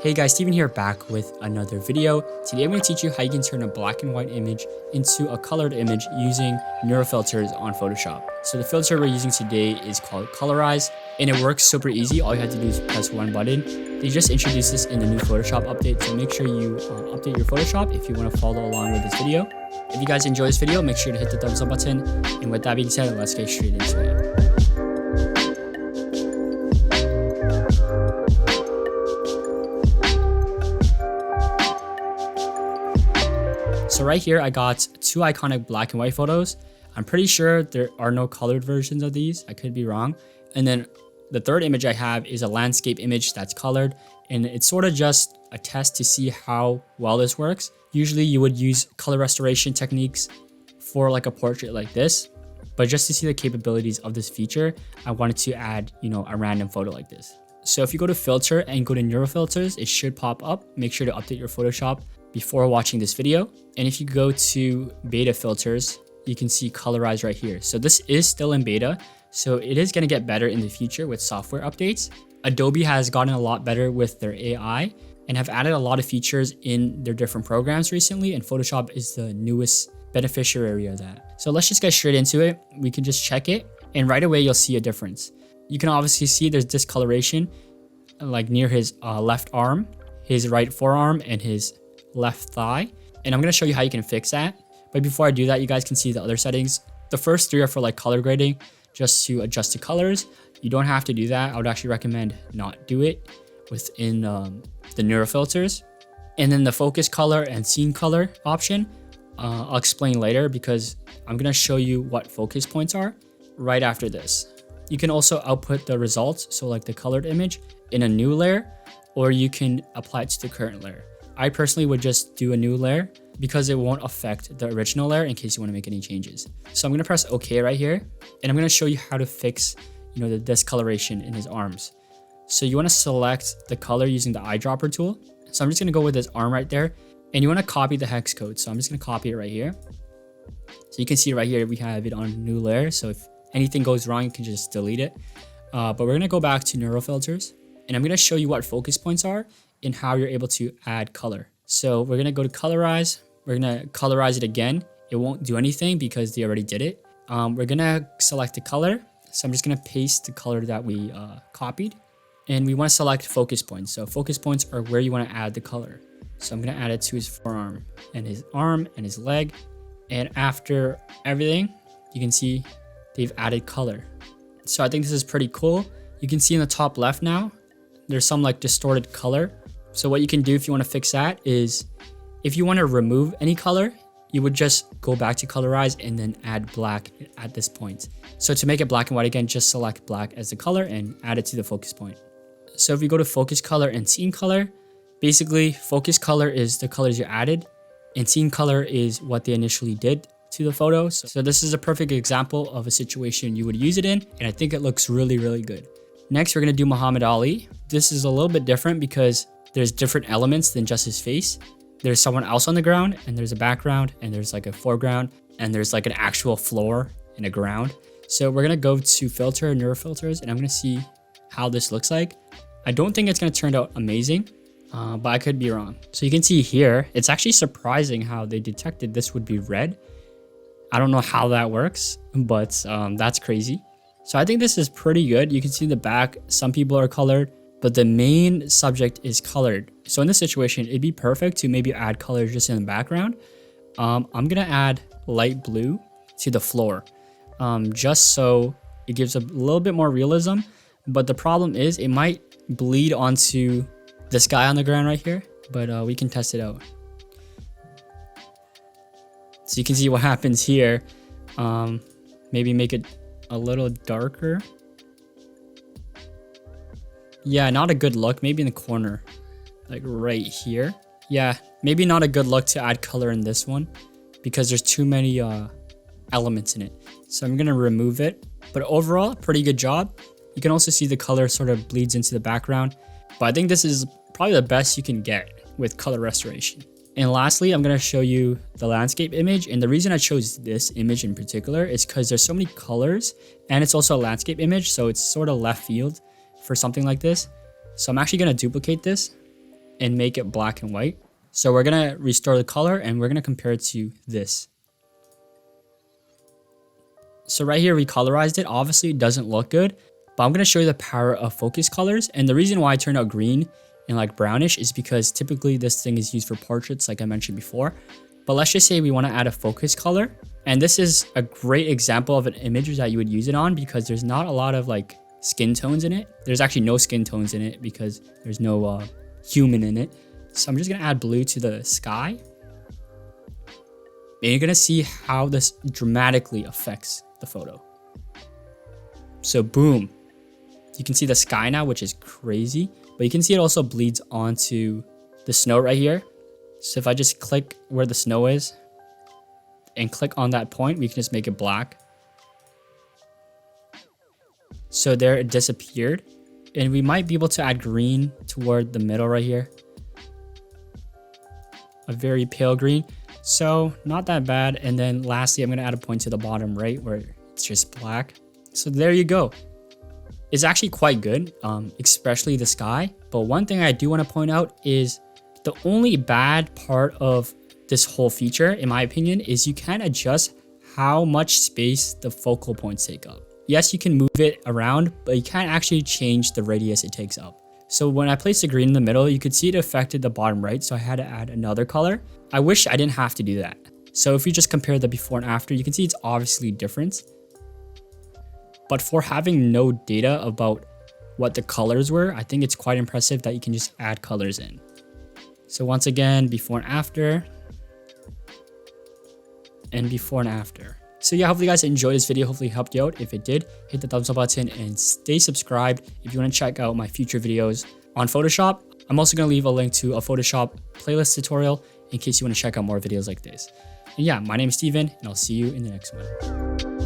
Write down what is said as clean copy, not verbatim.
Hey guys, Steven here back with another video. Today I'm going to teach you how you can turn a black and white image into a colored image using NeuroFilters on Photoshop. So the filter we're using today is called Colorize, and it works super easy. All you have to do is press one button. They just introduced this in the new Photoshop update, so make sure you update your Photoshop if you want to follow along with this video. If you guys enjoy this video, make sure to hit the thumbs up button. And with that being said, let's get straight into it. So right here, I got two iconic black and white photos. I'm pretty sure there are no colored versions of these. I could be wrong. And then the third image I have is a landscape image that's colored. And it's sort of just a test to see how well this works. Usually you would use color restoration techniques for like a portrait like this. But just to see the capabilities of this feature, I wanted to add, a random photo like this. So if you go to filter and go to NeuroFilters, it should pop up. Make sure to update your Photoshop before watching this video. And if you go to beta filters, you can see Colorize right here. So this is still in beta, so it is going to get better in the future with software updates. Adobe has gotten a lot better with their AI and have added a lot of features in their different programs recently, and Photoshop is the newest beneficiary of that. So let's just get straight into it. We can just check it, and right away you'll see a difference. You can obviously see there's discoloration like near his left arm, his right forearm, and his left thigh. And I'm going to show you how you can fix that. But before I do that, you guys can see the other settings. The first three are for like color grading, just to adjust the colors. You don't have to do that. I would actually recommend not do it within the NeuroFilters. And then the focus color and scene color option, I'll explain later because I'm going to show you what focus points are right after this. You can also output the results, so like the colored image, in a new layer, or you can apply it to the current layer. I personally would just do a new layer because it won't affect the original layer in case you want to make any changes. So I'm going to press OK right here, and I'm going to show you how to fix, the discoloration in his arms. So you want to select the color using the eyedropper tool. So I'm just going to go with his arm right there, and you want to copy the hex code. So I'm just going to copy it right here. So you can see right here, we have it on a new layer. So if anything goes wrong, you can just delete it. But we're going to go back to NeuroFilters, and I'm going to show you what focus points are and how you're able to add color. So we're going to go to Colorize. We're going to colorize it again. It won't do anything because they already did it. We're going to select the color. So I'm just going to paste the color that we copied. And we want to select focus points. So focus points are where you want to add the color. So I'm going to add it to his forearm and his arm and his leg. And after everything, you can see they've added color. So I think this is pretty cool. You can see in the top left now, there's some like distorted color. So what you can do if you want to fix that is, if you want to remove any color, you would just go back to Colorize and then add black at this point. So to make it black and white again, just select black as the color and add it to the focus point. So if we go to focus color and scene color, basically focus color is the colors you added and scene color is what they initially did to the photo. So this is a perfect example of a situation you would use it in, and I think it looks really, really good. Next, we're going to do Muhammad Ali. This is a little bit different because there's different elements than just his face. There's someone else on the ground, and there's a background, and there's like a foreground, and there's like an actual floor and a ground. So we're going to go to filter, NeuroFilters, and I'm going to see how this looks like. I don't think it's going to turn out amazing, but I could be wrong. So you can see here, it's actually surprising how they detected this would be red. I don't know how that works, but that's crazy. So I think this is pretty good. You can see the back, some people are colored, but the main subject is colored. So in this situation, it'd be perfect to maybe add color just in the background. I'm gonna add light blue to the floor, just so it gives a little bit more realism. But the problem is it might bleed onto this guy on the ground right here, but we can test it out. So you can see what happens here. Maybe make it a little darker. Yeah, not a good look. Maybe in the corner, like right here. Yeah, maybe not a good look to add color in this one because there's too many elements in it. So I'm gonna remove it. But overall, pretty good job. You can also see the color sort of bleeds into the background. But I think this is probably the best you can get with color restoration. And lastly, I'm going to show you the landscape image. And the reason I chose this image in particular is because there's so many colors and it's also a landscape image. So it's sort of left field for something like this. So I'm actually going to duplicate this and make it black and white. So we're gonna restore the color and we're gonna compare it to this. So right here we colorized it. Obviously it doesn't look good, but I'm gonna show you the power of focus colors. And the reason why it turned out green and like brownish is because typically this thing is used for portraits like I mentioned before. But let's just say we wanna add a focus color. And this is a great example of an image that you would use it on because there's not a lot of like skin tones in it. There's actually no skin tones in it because there's no human in it. So I'm just gonna add blue to the sky. And you're gonna see how this dramatically affects the photo. So boom, you can see the sky now, which is crazy, but you can see it also bleeds onto the snow right here. So if I just click where the snow is and click on that point, we can just make it black. So there it disappeared, and we might be able to add green toward the middle right here. A very pale green, so not that bad. And then lastly, I'm gonna add a point to the bottom right where it's just black. So there you go. It's actually quite good, especially the sky. But one thing I do want to point out is the only bad part of this whole feature, in my opinion, is you can adjust how much space the focal points take up. Yes, you can move it around, but you can't actually change the radius it takes up. So when I placed the green in the middle, you could see it affected the bottom right, so I had to add another color. I wish I didn't have to do that. So if you just compare the before and after, you can see it's obviously different. But for having no data about what the colors were, I think it's quite impressive that you can just add colors in. So once again, before and after. And before and after. So yeah, hopefully you guys enjoyed this video. Hopefully it helped you out. If it did, hit the thumbs up button and stay subscribed if you want to check out my future videos on Photoshop. I'm also going to leave a link to a Photoshop playlist tutorial in case you want to check out more videos like this. And yeah, my name is Steven, and I'll see you in the next one.